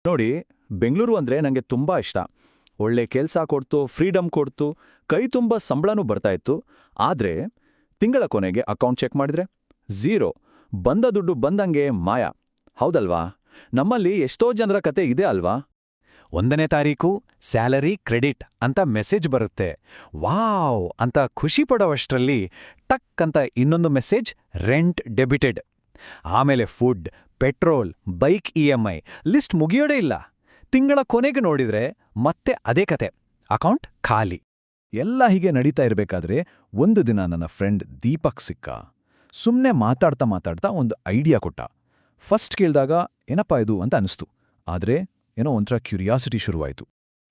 ನೋಡಿ, ಬೆಂಗಳೂರು ಅಂದ್ರೆ ನಂಗೆ ತುಂಬಾ ಇಷ್ಟ. ಒಳ್ಳೆ ಕೆಲ್ಸ ಕೊಡ್ತು, ಫ್ರೀಡಮ್ ಕೊಡ್ತು, ಕೈ ತುಂಬ ಸಂಬಳನೂ ಬರ್ತಾ ಇತ್ತು. ಆದ್ರೆ ತಿಂಗಳ ಕೊನೆಗೆ ಅಕೌಂಟ್ ಚೆಕ್ ಮಾಡಿದ್ರೆ ಝೀರೋ. ಬಂದ ದುಡ್ಡು ಬಂದಂಗೆ ಮಾಯ. ಹೌದಲ್ವಾ? ನಮ್ಮಲ್ಲಿ ಎಷ್ಟೋ ಜನರ ಕತೆ ಇದೆ ಅಲ್ವಾ? 1ನೇ ತಾರೀಕು ಸ್ಯಾಲರಿ ಕ್ರೆಡಿಟ್ ಅಂತ ಮೆಸೇಜ್ ಬರುತ್ತೆ. ವಾವ್ ಅಂತ ಖುಷಿ ಪಡೋವಷ್ಟರಲ್ಲಿ ಟಕ್ ಅಂತ ಇನ್ನೊಂದು ಮೆಸೇಜ್ ರೆಂಟ್ ಡೆಬಿಟೆಡ್. ಆಮೇಲೆ food, petrol, bike EMI list ಮುಗಿಯೋದೇ ಇಲ್ಲ. ತಿಂಗಳ ಕೊನೆಗೆ ನೋಡಿದ್ರೆ ಮತ್ತೆ ಅದೇ ಕತೆ, ಅಕೌಂಟ್ ಖಾಲಿ. ಎಲ್ಲ ಹೀಗೆ ನಡೀತಾ ಇರಬೇಕಾದ್ರೆ ಒಂದು ದಿನ ನನ್ನ ಫ್ರೆಂಡ್ ದೀಪಕ್ ಸಿಕ್ಕ. ಸುಮ್ನೆ ಮಾತಾಡ್ತಾ ಮಾತಾಡ್ತಾ ಒಂದು ಐಡಿಯಾ ಕೊಟ್ಟ. ಫಸ್ಟ್ ಕೇಳಿದಾಗ ಏನಪ್ಪಾ ಇದು ಅಂತ ಅನಿಸ್ತು. ಆದ್ರೆ ಏನೋ ಒಂಥರ ಕ್ಯೂರಿಯಾಸಿಟಿ ಶುರುವಾಯಿತು.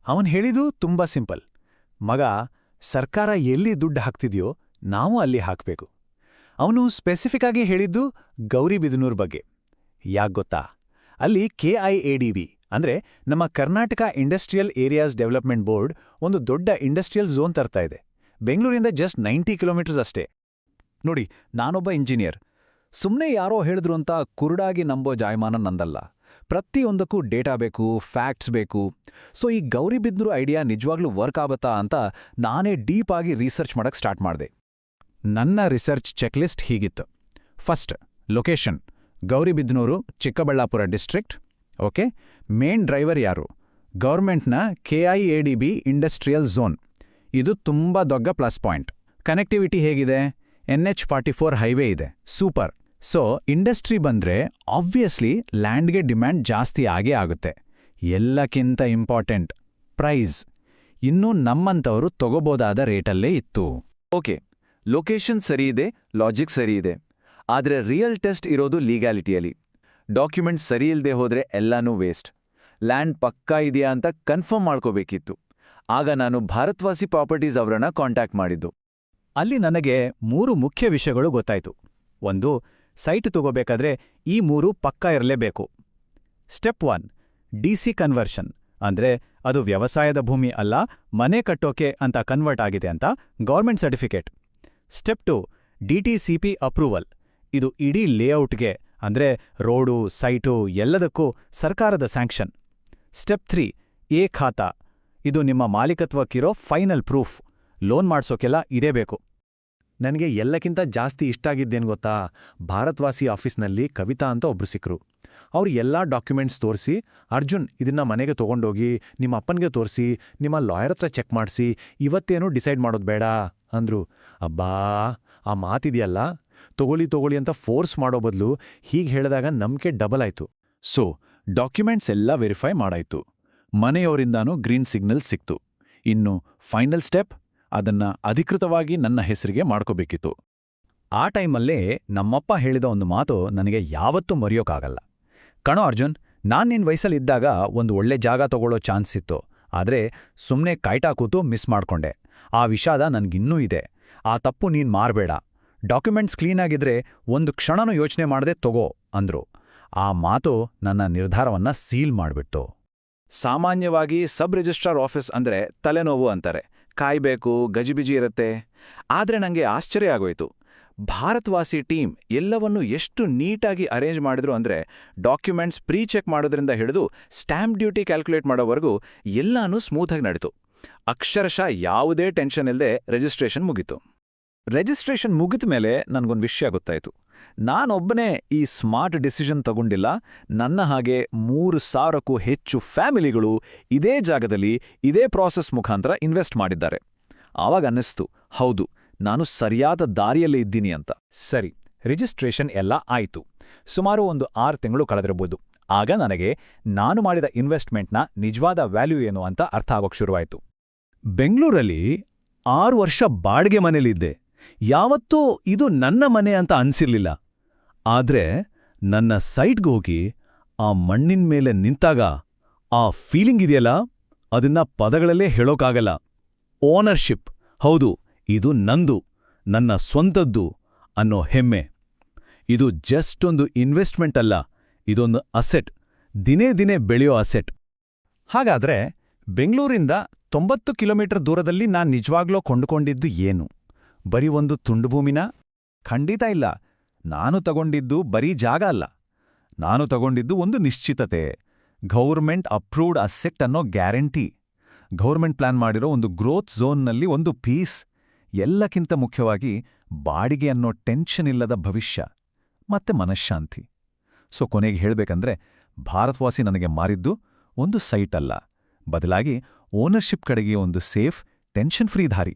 ಅವನ್ ಹೇಳಿದು ತುಂಬಾ ಸಿಂಪಲ್. ಮಗ, ಸರ್ಕಾರ ಎಲ್ಲಿ ದುಡ್ಡು ಹಾಕ್ತಿದ್ಯೋ ನಾವು ಅಲ್ಲಿ ಹಾಕ್ಬೇಕು. ಅವನು ಸ್ಪೆಸಿಫಿಕ್ ಆಗಿ ಹೇಳಿದ್ದು ಗೌರಿಬಿದನೂರ್ ಬಗ್ಗೆ. ಯಾಕ್ಗೊತ್ತಾ? ಅಲ್ಲಿ KIADB ಅಂದ್ರೆ ನಮ್ಮ Karnataka industrial areas development board ಒಂದು ದೊಡ್ಡ ಇಂಡಸ್ಟ್ರಿಯಲ್ ಝೋನ್ ತರ್ತಾ ಇದೆ. ಬೆಂಗಳೂರಿಂದ ಜಸ್ಟ್ 90 ಕಿಲೋಮೀಟರ್ಸ್ ಅಷ್ಟೇ. ನೋಡಿ, ನಾನೊಬ್ಬ ಇಂಜಿನಿಯರ್. ಸುಮ್ನೆ ಯಾರೋ ಹೇಳಿದ್ರು ಅಂತ ಕುರುಡಾಗಿ ನಂಬೋ ಜಾಯಮಾನ ನಂದಲ್ಲ. ಪ್ರತಿಯೊಂದಕ್ಕೂ ಡೇಟಾ ಬೇಕು, ಫ್ಯಾಕ್ಟ್ಸ್ ಬೇಕು. ಸೊ ಈ ಗೌರಿಬಿದನೂರು ಐಡಿಯಾ ನಿಜವಾಗ್ಲೂ ವರ್ಕ್ ಆಗುತ್ತಾ ಅಂತ ನಾನೇ ಡೀಪ್ ಆಗಿ ರಿಸರ್ಚ್ ಮಾಡಕ್ ಸ್ಟಾರ್ಟ್ ಮಾಡಿದೆ. ನನ್ನ ರಿಸರ್ಚ್ ಚೆಕ್ಲಿಸ್ಟ್ ಹೀಗಿತ್ತು. First, location Gauribidanur, Chikkaballapur district. Okay. Main driver ಯಾರು? ಗೌರ್ಮೆಂಟ್ನ KIADB ಇಂಡಸ್ಟ್ರಿಯಲ್ ಝೋನ್. ಇದು ತುಂಬಾ ದೊಡ್ಡ ಪ್ಲಸ್ ಪಾಯಿಂಟ್. ಕನೆಕ್ಟಿವಿಟಿ ಹೇಗಿದೆ? NH44 ಹೈವೇ ಇದೆ. ಸೂಪರ್. ಸೊ ಇಂಡಸ್ಟ್ರಿ ಬಂದ್ರೆ ಆಬ್ವಿಯಸ್ಲಿ ಲ್ಯಾಂಡ್ಗೆ ಡಿಮ್ಯಾಂಡ್ ಜಾಸ್ತಿ ಆಗೇ ಆಗುತ್ತೆ. ಎಲ್ಲಕ್ಕಿಂತ ಇಂಪಾರ್ಟೆಂಟ್, ಪ್ರೈಸ್. ಇನ್ನೂ ನಮ್ಮಂಥವರು ತಗೋಬೋದಾದ ರೇಟಲ್ಲೇ ಇತ್ತು. ಓಕೆ, ಲೊಕೇಶನ್ ಸರಿಯಿದೆ, ಲಾಜಿಕ್ ಸರಿಯಿದೆ. ಆದರೆ ರಿಯಲ್ ಟೆಸ್ಟ್ ಇರೋದು ಲೀಗ್ಯಾಲಿಟಿಯಲ್ಲಿ. ಡಾಕ್ಯುಮೆಂಟ್ಸ್ ಸರಿಯಿಲ್ಲದೆ ಹೋದ್ರೆ ಎಲ್ಲನೂ ವೇಸ್ಟ್. ಲ್ಯಾಂಡ್ ಪಕ್ಕಾ ಇದೆಯಾ ಅಂತ ಕನ್ಫರ್ಮ್ ಮಾಡ್ಕೋಬೇಕಿತ್ತು. ಆಗ ನಾನು ಭಾರತ್ವಾಸಿ ಪ್ರಾಪರ್ಟೀಸ್ ಅವರನ್ನ ಕಾಂಟ್ಯಾಕ್ಟ್ ಮಾಡಿದ್ದು. ಅಲ್ಲಿ ನನಗೆ 3 ಮುಖ್ಯ ವಿಷಯಗಳು ಗೊತ್ತಾಯ್ತು. ಒಂದು, ಸೈಟ್ ತಗೋಬೇಕಾದ್ರೆ ಈ 3 ಪಕ್ಕಾ ಇರಲೇಬೇಕು. ಸ್ಟೆಪ್ 1, DC ಕನ್ವರ್ಷನ್ ಅಂದ್ರೆ ಅದು ವ್ಯವಸಾಯದ ಭೂಮಿ ಅಲ್ಲ, ಮನೆ ಕಟ್ಟೋಕೆ ಅಂತ ಕನ್ವರ್ಟ್ ಆಗಿದೆ ಅಂತ government certificate. Step 2, DTCP approval. ಇದು ಇಡೀ ಲೇಔಟ್ಗೆ ಅಂದ್ರೆ ರೋಡು, ಸೈಟು ಎಲ್ಲದಕ್ಕೂ ಸರ್ಕಾರದ ಸ್ಯಾಂಕ್ಷನ್. ಸ್ಟೆಪ್ 3, ಎ ಖಾತಾ. ಇದು ನಿಮ್ಮ ಮಾಲೀಕತ್ವಕ್ಕಿರೋ ಫೈನಲ್ ಪ್ರೂಫ್. ಲೋನ್ ಮಾಡ್ಸೋಕೆಲ್ಲ ಇದೇ ಬೇಕು. ನನಗೆ ಎಲ್ಲಕ್ಕಿಂತ ಜಾಸ್ತಿ ಇಷ್ಟ ಆಗಿದ್ದೇನು ಗೊತ್ತಾ? ಭಾರತ್ವಾಸಿ ಆಫೀಸ್ನಲ್ಲಿ ಕವಿತಾ ಅಂತ ಒಬ್ರು ಸಿಕ್ಕರು. ಅವ್ರು ಎಲ್ಲ ಡಾಕ್ಯುಮೆಂಟ್ಸ್ ತೋರಿಸಿ, ಅರ್ಜುನ್ ಇದನ್ನ ಮನೆಗೆ ತೊಗೊಂಡೋಗಿ ನಿಮ್ಮ ಅಪ್ಪನಿಗೆ ತೋರಿಸಿ, ನಿಮ್ಮ ಲಾಯರ್ ಹತ್ರ ಚೆಕ್ ಮಾಡಿಸಿ, ಇವತ್ತೇನೂ ಡಿಸೈಡ್ ಮಾಡೋದು ಬೇಡ ಅಂದ್ರು. ಅಬ್ಬಾ, ಆ ಮಾತಿದೆಯಲ್ಲ, ತಗೊಳ್ಳಿ ಅಂತ ಫೋರ್ಸ್ ಮಾಡೋ ಬದಲು ಹೀಗೆ ಹೇಳಿದಾಗ ನಂಬಿಕೆ ಡಬಲ್ ಆಯ್ತು. ಸೊ ಡಾಕ್ಯುಮೆಂಟ್ಸ್ ಎಲ್ಲ ವೆರಿಫೈ ಮಾಡಾಯ್ತು. ಮನೆಯವರಿಂದಾನೂ ಗ್ರೀನ್ ಸಿಗ್ನಲ್ ಸಿಕ್ತು. ಇನ್ನು ಫೈನಲ್ ಸ್ಟೆಪ್, ಅದನ್ನ ಅಧಿಕೃತವಾಗಿ ನನ್ನ ಹೆಸರಿಗೆ ಮಾಡ್ಕೋಬೇಕಿತ್ತು. ಆ ಟೈಮಲ್ಲೇ ನಮ್ಮಪ್ಪ ಹೇಳಿದ ಒಂದು ಮಾತು ನನಗೆ ಯಾವತ್ತೂ ಮರೆಯೋಕ್ಕಾಗಲ್ಲ. ಕಣೋ ಅರ್ಜುನ್, ನಾನ್ ನಿನ್ ವಯಸ್ಸಲ್ಲಿದ್ದಾಗ ಒಂದು ಒಳ್ಳೆ ಜಾಗ ತಗೊಳ್ಳೋ ಚಾನ್ಸ್ ಇತ್ತು. ಆದ್ರೆ ಸುಮ್ನೆ ಕಾಯ್ಟಾ ಕೂತು ಮಿಸ್ ಮಾಡ್ಕೊಂಡೆ. ಆ ವಿಷಾದ ನನ್ಗಿನ್ನೂ ಇದೆ. ಆ ತಪ್ಪು ನೀನ್ ಮಾರ್ಬೇಡ. ಡಾಕ್ಯುಮೆಂಟ್ಸ್ ಕ್ಲೀನಾಗಿದ್ರೆ ಒಂದು ಕ್ಷಣನೂ ಯೋಚನೆ ಮಾಡದೆ ತಗೋ ಅಂದ್ರು. ಆ ಮಾತು ನನ್ನ ನಿರ್ಧಾರವನ್ನ ಸೀಲ್ ಮಾಡ್ಬಿಟ್ಟು. ಸಾಮಾನ್ಯವಾಗಿ ಸಬ್ ರಿಜಿಸ್ಟ್ರಾರ್ ಆಫೀಸ್ ಅಂದ್ರೆ ತಲೆನೋವು ಅಂತಾರೆ. ಕಾಯ್ಬೇಕು, ಗಜಿಬಿಜಿ ಇರುತ್ತೆ. ಆದ್ರೆ ನಂಗೆ ಆಶ್ಚರ್ಯ ಆಗೋಯ್ತು. ಭಾರತ್ವಾಸಿ ಟೀಮ್ ಎಲ್ಲವನ್ನೂ ಎಷ್ಟು ನೀಟಾಗಿ ಅರೇಂಜ್ ಮಾಡಿದ್ರು ಅಂದ್ರೆ ಡಾಕ್ಯುಮೆಂಟ್ಸ್ ಪ್ರೀ ಚೆಕ್ ಮಾಡೋದ್ರಿಂದ ಹಿಡಿದು ಸ್ಟ್ಯಾಂಪ್ ಡ್ಯೂಟಿ ಕ್ಯಾಲ್ಕುಲೇಟ್ ಮಾಡೋವರೆಗೂ ಎಲ್ಲಾನೂ ಸ್ಮೂತಾಗಿ ನಡೀತು. ಅಕ್ಷರಶಃ ಯಾವುದೇ ಟೆನ್ಷನ್ ಇಲ್ಲದೆ ರಿಜಿಸ್ಟ್ರೇಷನ್ ಮುಗೀತು. ರಿಜಿಸ್ಟ್ರೇಷನ್ ಮುಗಿದ ಮೇಲೆ ನನಗೊಂದು ವಿಷಯ ಗೊತ್ತಾಯಿತು. ನಾನೊಬ್ಬನೇ ಈ ಸ್ಮಾರ್ಟ್ ಡಿಸಿಷನ್ ತಗೊಂಡಿಲ್ಲ. ನನ್ನ ಹಾಗೆ 3,000ಕ್ಕೂ ಹೆಚ್ಚು ಫ್ಯಾಮಿಲಿಗಳು ಇದೇ ಜಾಗದಲ್ಲಿ ಇದೇ ಪ್ರಾಸೆಸ್ ಮುಖಾಂತರ ಇನ್ವೆಸ್ಟ್ ಮಾಡಿದ್ದಾರೆ. ಆವಾಗ ಅನ್ನಿಸ್ತು, ಹೌದು, ನಾನು ಸರಿಯಾದ ದಾರಿಯಲ್ಲೇ ಇದ್ದೀನಿ ಅಂತ. ಸರಿ, ರಿಜಿಸ್ಟ್ರೇಷನ್ ಎಲ್ಲ ಆಯ್ತು. ಸುಮಾರು ಒಂದು 6 ತಿಂಗಳು ಕಳೆದಿರಬಹುದು. ಆಗ ನನಗೆ ನಾನು ಮಾಡಿದ ಇನ್ವೆಸ್ಟ್ಮೆಂಟ್ನ ನಿಜವಾದ ವ್ಯಾಲ್ಯೂ ಏನು ಅಂತ ಅರ್ಥ ಆಗೋಕ್ ಶುರುವಾಯಿತು. ಬೆಂಗಳೂರಲ್ಲಿ 6 ವರ್ಷ ಬಾಡಿಗೆ ಮನೇಲಿದ್ದೆ. ಯಾವತ್ತೂ ಇದು ನನ್ನ ಮನೆ ಅಂತ ಅನ್ಸಿರ್ಲಿಲ್ಲ. ಆದ್ರೆ ನನ್ನ ಸೈಟ್ಗೋಗಿ ಆ ಮಣ್ಣಿನ ಮೇಲೆ ನಿಂತಾಗ ಆ ಫೀಲಿಂಗ್ ಇದೆಯಲ್ಲ, ಅದನ್ನ ಪದಗಳಲ್ಲೇ ಹೇಳೋಕ್ಕಾಗಲ್ಲ. ಓನರ್ಶಿಪ್, ಹೌದು, ಇದು ನಂದು, ನನ್ನ ಸ್ವಂತದ್ದು ಅನ್ನೋ ಹೆಮ್ಮೆ. ಇದು ಜಸ್ಟ್ ಒಂದು ಇನ್ವೆಸ್ಟ್ಮೆಂಟ್ ಅಲ್ಲ, ಇದೊಂದು ಅಸೆಟ್, ದಿನೇ ದಿನೇ ಬೆಳೆಯೋ ಅಸೆಟ್. ಹಾಗಾದ್ರೆ ಬೆಂಗಳೂರಿಂದ 90 ಕಿಲೋಮೀಟರ್ ದೂರದಲ್ಲಿ ನಾನ್ ನಿಜವಾಗ್ಲೂ ಕೊಂಡುಕೊಂಡಿದ್ದು ಏನು? ಬರೀ ಒಂದು ತುಂಡು ಭೂಮಿನ? ಖಂಡಿತ ಇಲ್ಲ. ನಾನು ತಗೊಂಡಿದ್ದು ಬರೀ ಜಾಗ ಅಲ್ಲ. ನಾನು ತಗೊಂಡಿದ್ದು ಒಂದು ನಿಶ್ಚಿತತೆ. ಗೌರ್ಮೆಂಟ್ ಅಪ್ರೂವ್ಡ್ ಅಸೆಟ್ ಅನ್ನೋ ಗ್ಯಾರಂಟಿ, ಗೌರ್ಮೆಂಟ್ ಪ್ಲಾನ್ ಮಾಡಿರೋ ಒಂದು ಗ್ರೋತ್ ಝೋನ್ನಲ್ಲಿ ಒಂದು ಪೀಸ್, ಎಲ್ಲಕ್ಕಿಂತ ಮುಖ್ಯವಾಗಿ ಬಾಡಿಗೆ ಅನ್ನೋ ಟೆನ್ಷನ್ ಇಲ್ಲದ ಭವಿಷ್ಯ ಮತ್ತೆ ಮನಃಶಾಂತಿ. ಸೊ ಕೊನೆಗೆ ಹೇಳ್ಬೇಕಂದ್ರೆ ಭಾರತ್ವಾಸಿ ನನಗೆ ಮಾರಿದ್ದು ಒಂದು ಸೈಟ್ ಅಲ್ಲ, ಬದಲಾಗಿ ಓನರ್ಶಿಪ್ ಕಡೆಗೆ ಒಂದು ಸೇಫ್, ಟೆನ್ಷನ್ ಫ್ರೀ ದಾರಿ.